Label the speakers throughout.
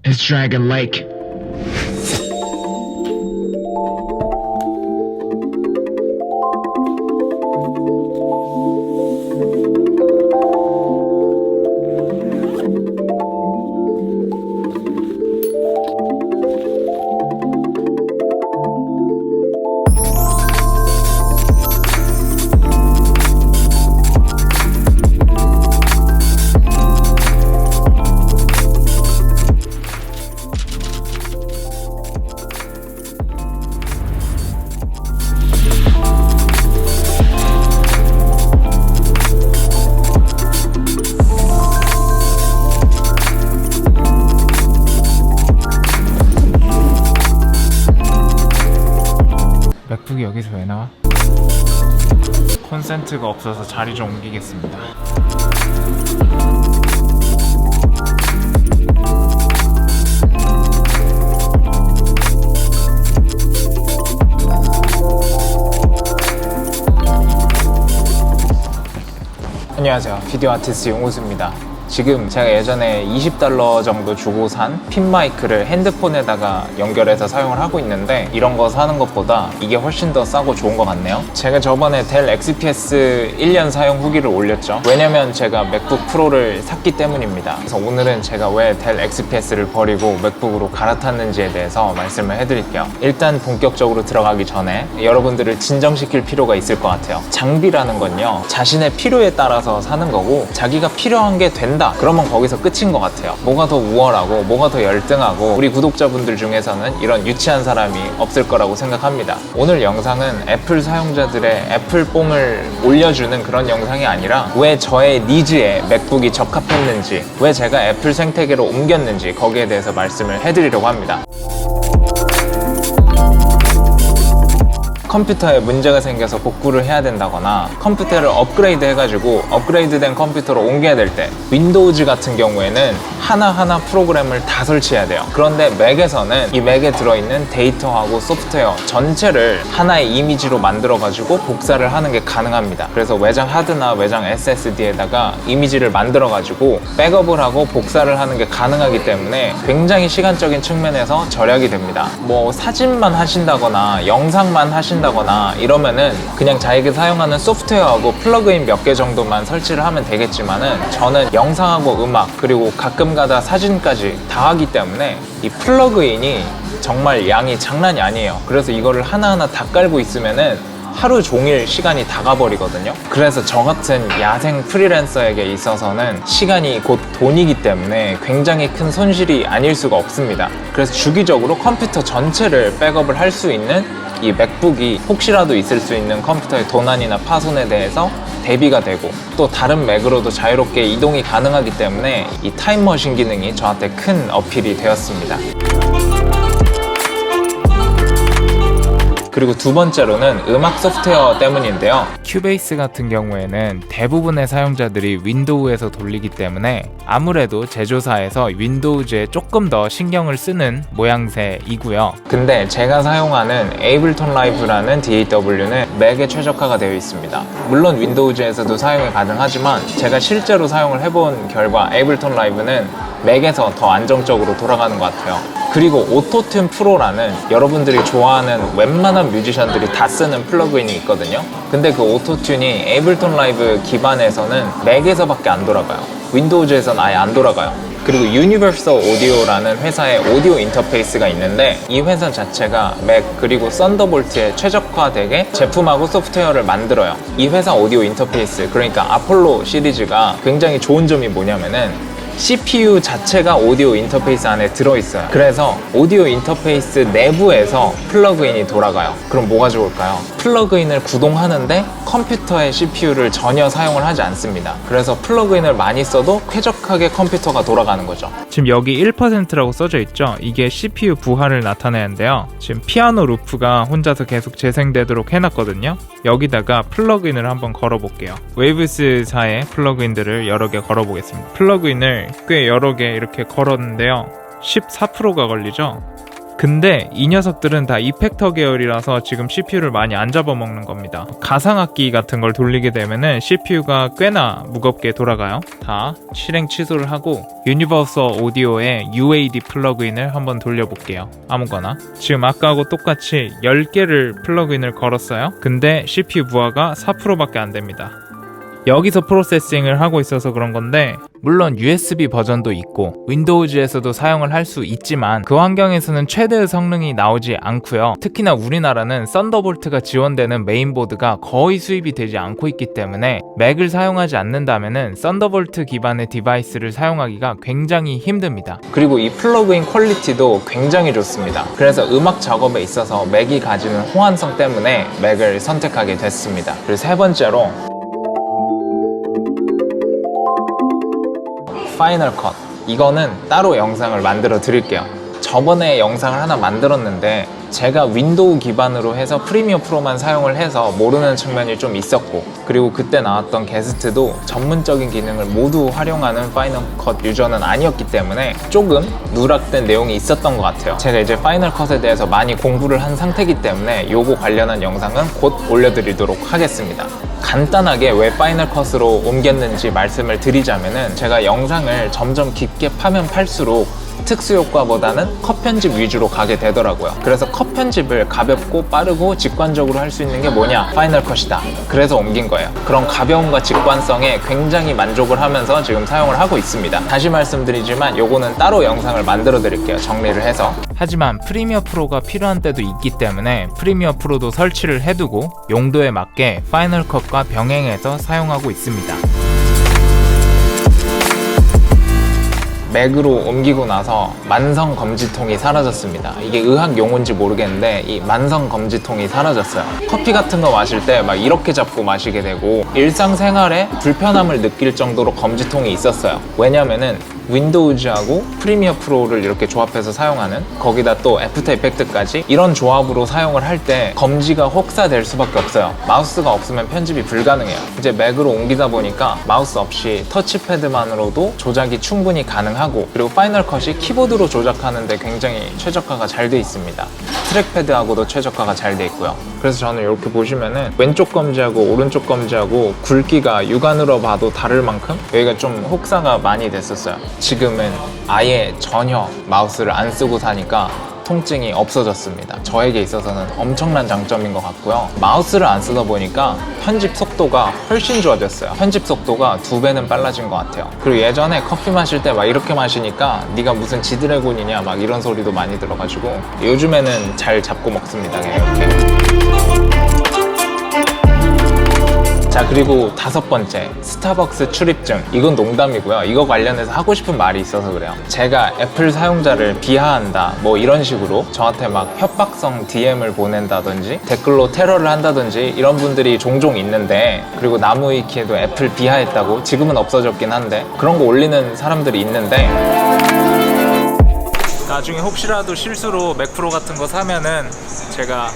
Speaker 1: It's Dragon Lake.
Speaker 2: 맥북이 여기서 왜 나와? 콘센트가 없어서 자리 좀 옮기겠습니다. 안녕하세요, 비디오 아티스트 용우수입니다. 지금 제가 예전에 $20 정도 주고 산 핀 마이크를 핸드폰에다가 연결해서 사용을 하고 있는데, 이런 거 사는 것보다 이게 훨씬 더 싸고 좋은 것 같네요. 제가 저번에 델 XPS 1년 사용 후기를 올렸죠. 왜냐면 제가 맥북 프로를 샀기 때문입니다. 그래서 오늘은 제가 왜 델 XPS를 버리고 맥북으로 갈아탔는지에 대해서 말씀을 해드릴게요. 일단 본격적으로 들어가기 전에 여러분들을 진정시킬 필요가 있을 것 같아요. 장비라는 건요, 자신의 필요에 따라서 사는 거고, 자기가 필요한 게 된다 그러면 거기서 끝인 것 같아요. 뭐가 더 우월하고 뭐가 더 열등하고, 우리 구독자분들 중에서는 이런 유치한 사람이 없을 거라고 생각합니다. 오늘 영상은 애플 사용자들의 애플 뽕을 올려주는 그런 영상이 아니라, 왜 저의 니즈에 맥북이 적합했는지, 왜 제가 애플 생태계로 옮겼는지, 거기에 대해서 말씀을 해드리려고 합니다. 컴퓨터에 문제가 생겨서 복구를 해야 된다거나, 컴퓨터를 업그레이드 해가지고 업그레이드된 컴퓨터로 옮겨야 될 때, 윈도우즈 같은 경우에는 하나하나 프로그램을 다 설치해야 돼요. 그런데 맥에서는 이 맥에 들어있는 데이터하고 소프트웨어 전체를 하나의 이미지로 만들어가지고 복사를 하는 게 가능합니다. 그래서 외장 하드나 외장 SSD에다가 이미지를 만들어가지고 백업을 하고 복사를 하는 게 가능하기 때문에 굉장히 시간적인 측면에서 절약이 됩니다. 뭐 사진만 하신다거나 영상만 하신다거나 이러면은 그냥 자기가 사용하는 소프트웨어하고 플러그인 몇 개 정도만 설치를 하면 되겠지만은, 저는 영상하고 음악 그리고 가끔가다 사진까지 다 하기 때문에 이 플러그인이 정말 양이 장난이 아니에요. 그래서 이거를 하나하나 다 깔고 있으면은 하루 종일 시간이 다 가버리거든요. 그래서 저 같은 야생 프리랜서에게 있어서는 시간이 곧 돈이기 때문에 굉장히 큰 손실이 아닐 수가 없습니다. 그래서 주기적으로 컴퓨터 전체를 백업을 할 수 있는 이 맥북이 혹시라도 있을 수 있는 컴퓨터의 도난이나 파손에 대해서 대비가 되고, 또 다른 맥으로도 자유롭게 이동이 가능하기 때문에 이 타임머신 기능이 저한테 큰 어필이 되었습니다. 그리고 두 번째로는 음악 소프트웨어 때문인데요. 큐베이스 같은 경우에는 대부분의 사용자들이 윈도우에서 돌리기 때문에 아무래도 제조사에서 윈도우즈에 조금 더 신경을 쓰는 모양새이고요. 근데 제가 사용하는 에이블톤 라이브라는 DAW는 맥에 최적화가 되어 있습니다. 물론 윈도우즈에서도 사용이 가능하지만, 제가 실제로 사용을 해본 결과 에이블톤 라이브는 맥에서 더 안정적으로 돌아가는 것 같아요. 그리고 오토튠 프로라는 여러분들이 좋아하는 웬만한 뮤지션들이 다 쓰는 플러그인이 있거든요. 근데 그 오토튠이 에이블톤 라이브 기반에서는 맥에서밖에 안 돌아가요. 윈도우즈에서는 아예 안 돌아가요. 그리고 유니버설 오디오라는 회사의 오디오 인터페이스가 있는데, 이 회사 자체가 맥 그리고 썬더볼트에 최적화되게 제품하고 소프트웨어를 만들어요. 이 회사 오디오 인터페이스, 그러니까 아폴로 시리즈가 굉장히 좋은 점이 뭐냐면은, CPU 자체가 오디오 인터페이스 안에 들어있어요. 그래서 오디오 인터페이스 내부에서 플러그인이 돌아가요. 그럼 뭐가 좋을까요? 플러그인을 구동하는데 컴퓨터의 CPU를 전혀 사용을 하지 않습니다. 그래서 플러그인을 많이 써도 쾌적하게 컴퓨터가 돌아가는 거죠. 지금 여기 1%라고 써져 있죠? 이게 CPU 부하를 나타내는데요. 지금 피아노 루프가 혼자서 계속 재생되도록 해놨거든요. 여기다가 플러그인을 한번 걸어볼게요. 웨이브스사의 플러그인들을 여러 개 걸어보겠습니다. 플러그인을 꽤 여러 개 이렇게 걸었는데요. 14%가 걸리죠? 근데 이 녀석들은 다 이펙터 계열이라서 지금 CPU를 많이 안 잡아먹는 겁니다. 가상악기 같은 걸 돌리게 되면은 CPU가 꽤나 무겁게 돌아가요. 다 실행 취소를 하고 유니버설 오디오의 UAD 플러그인을 한번 돌려볼게요. 아무거나. 지금 아까하고 똑같이 10개를 플러그인을 걸었어요. 근데 CPU 부하가 4%밖에 안 됩니다. 여기서 프로세싱을 하고 있어서 그런 건데, 물론 USB 버전도 있고 윈도우즈에서도 사용을 할 수 있지만 그 환경에서는 최대의 성능이 나오지 않고요. 특히나 우리나라는 썬더볼트가 지원되는 메인보드가 거의 수입이 되지 않고 있기 때문에 맥을 사용하지 않는다면은 썬더볼트 기반의 디바이스를 사용하기가 굉장히 힘듭니다. 그리고 이 플러그인 퀄리티도 굉장히 좋습니다. 그래서 음악 작업에 있어서 맥이 가지는 호환성 때문에 맥을 선택하게 됐습니다. 그리고 세 번째로 파이널 컷. 이거는 따로 영상을 만들어 드릴게요. 저번에 영상을 하나 만들었는데 제가 윈도우 기반으로 해서 프리미어 프로만 사용을 해서 모르는 측면이 좀 있었고, 그리고 그때 나왔던 게스트도 전문적인 기능을 모두 활용하는 파이널 컷 유저는 아니었기 때문에 조금 누락된 내용이 있었던 것 같아요. 제가 이제 파이널 컷에 대해서 많이 공부를 한 상태이기 때문에 요거 관련한 영상은 곧 올려드리도록 하겠습니다. 간단하게 왜 파이널 컷으로 옮겼는지 말씀을 드리자면은, 제가 영상을 점점 깊게 파면 팔수록 특수 효과보다는 컷 편집 위주로 가게 되더라고요. 그래서 컷 편집을 가볍고 빠르고 직관적으로 할 수 있는 게 뭐냐? 파이널 컷이다. 그래서 옮긴 거예요. 그런 가벼움과 직관성에 굉장히 만족을 하면서 지금 사용을 하고 있습니다. 다시 말씀드리지만 요거는 따로 영상을 만들어 드릴게요. 정리를 해서. 하지만 프리미어 프로가 필요한 때도 있기 때문에 프리미어 프로도 설치를 해두고 용도에 맞게 파이널 컷과 병행해서 사용하고 있습니다. 맥으로 옮기고 나서 만성 검지통이 사라졌습니다. 이게 의학 용어인지 모르겠는데 이 만성 검지통이 사라졌어요. 커피 같은 거 마실 때 막 이렇게 잡고 마시게 되고 일상생활에 불편함을 느낄 정도로 검지통이 있었어요. 왜냐면은 윈도우즈하고 프리미어 프로를 이렇게 조합해서 사용하는, 거기다 또 애프터 이펙트까지 이런 조합으로 사용을 할 때 검지가 혹사될 수밖에 없어요. 마우스가 없으면 편집이 불가능해요. 이제 맥으로 옮기다 보니까 마우스 없이 터치패드만으로도 조작이 충분히 가능하고, 그리고 파이널 컷이 키보드로 조작하는데 굉장히 최적화가 잘 돼 있습니다. 트랙패드하고도 최적화가 잘 돼 있고요. 그래서 저는 이렇게 보시면은 왼쪽 검지하고 오른쪽 검지하고 굵기가 육안으로 봐도 다를 만큼 여기가 좀 혹사가 많이 됐었어요. 지금은 아예 전혀 마우스를 안 쓰고 사니까 통증이 없어졌습니다. 저에게 있어서는 엄청난 장점인 것 같고요. 마우스를 안 쓰다 보니까 편집 속도가 훨씬 좋아졌어요. 편집 속도가 2배는 빨라진 것 같아요. 그리고 예전에 커피 마실 때 막 이렇게 마시니까 네가 무슨 지드래곤이냐 막 이런 소리도 많이 들어가지고 요즘에는 잘 잡고 먹습니다. 그냥 이렇게. 자, 그리고 5번째, 스타벅스 출입증. 이건 농담이고요. 이거 관련해서 하고 싶은 말이 있어서 그래요. 제가 애플 사용자를 비하한다 뭐 이런 식으로 저한테 막 협박성 DM을 보낸다든지 댓글로 테러를 한다든지 이런 분들이 종종 있는데, 그리고 나무위키에도 애플 비하했다고, 지금은 없어졌긴 한데 그런 거 올리는 사람들이 있는데, 나중에 혹시라도 실수로 맥프로 같은 거 사면은 제가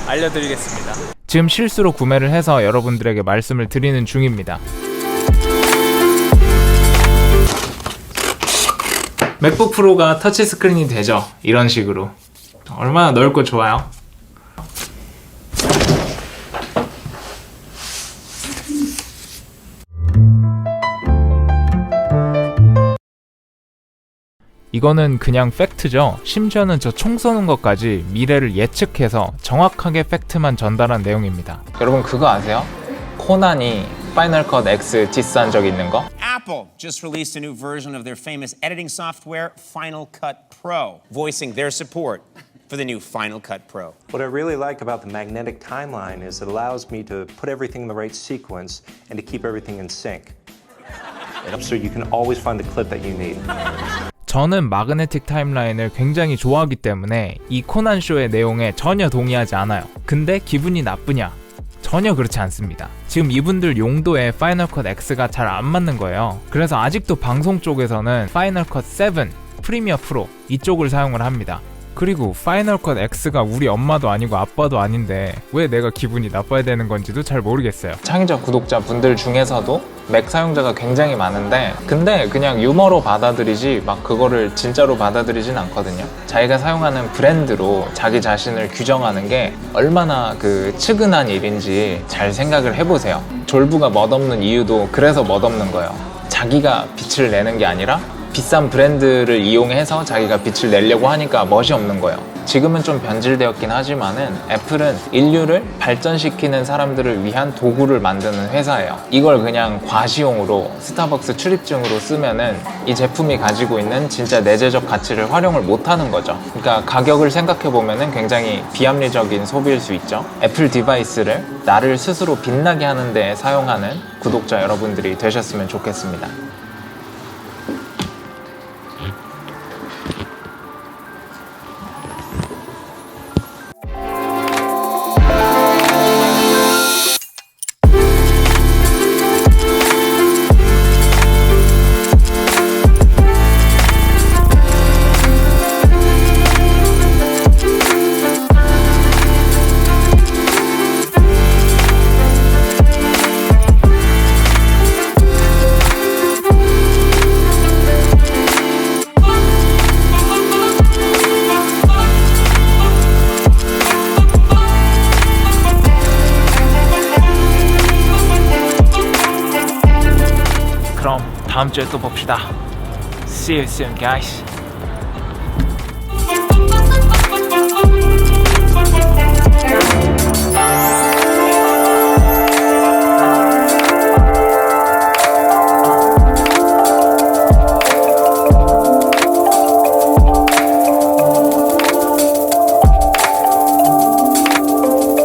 Speaker 2: 알려드리겠습니다. 지금 실수로 구매를 해서 여러분들에게 말씀을 드리는 중입니다. 맥북 프로가 터치스크린이 되죠. 이런 식으로. 얼마나 넓고 좋아요. 이거는 그냥 팩트죠. 심지어는 저 총 쏘는 것까지 미래를 예측해서 정확하게 팩트만 전달한 내용입니다. 여러분 그거 아세요? 코난이 파이널 컷 X 디스한 적 있는 거?
Speaker 1: Apple just released a new version of their famous editing software, Final Cut Pro, voicing their support for the new Final Cut Pro.
Speaker 3: What I really like about the magnetic timeline is it allows me to put everything in the right sequence and to keep everything in sync. So you can always find the clip that you need.
Speaker 2: 저는 마그네틱 타임라인을 굉장히 좋아하기 때문에 이 코난 쇼의 내용에 전혀 동의하지 않아요. 근데 기분이 나쁘냐? 전혀 그렇지 않습니다. 지금 이분들 용도에 파이널 컷 X가 잘 안 맞는 거예요. 그래서 아직도 방송 쪽에서는 파이널 컷 7, 프리미어 프로 이쪽을 사용을 합니다. 그리고 파이널 컷 X가 우리 엄마도 아니고 아빠도 아닌데 왜 내가 기분이 나빠야 되는 건지도 잘 모르겠어요. 창의적 구독자분들 중에서도 맥 사용자가 굉장히 많은데 근데 그냥 유머로 받아들이지 막 그거를 진짜로 받아들이진 않거든요. 자기가 사용하는 브랜드로 자기 자신을 규정하는 게 얼마나 그 측은한 일인지 잘 생각을 해보세요. 졸부가 멋없는 이유도 그래서 멋없는 거예요. 자기가 빛을 내는 게 아니라 비싼 브랜드를 이용해서 자기가 빛을 내려고 하니까 멋이 없는 거예요. 지금은 좀 변질되었긴 하지만은 애플은 인류를 발전시키는 사람들을 위한 도구를 만드는 회사예요. 이걸 그냥 과시용으로 스타벅스 출입증으로 쓰면은 이 제품이 가지고 있는 진짜 내재적 가치를 활용을 못 하는 거죠. 그러니까 가격을 생각해 보면은 굉장히 비합리적인 소비일 수 있죠. 애플 디바이스를 나를 스스로 빛나게 하는 데 사용하는 구독자 여러분들이 되셨으면 좋겠습니다. 그럼 다음 주에 또 봅시다. See you soon, guys.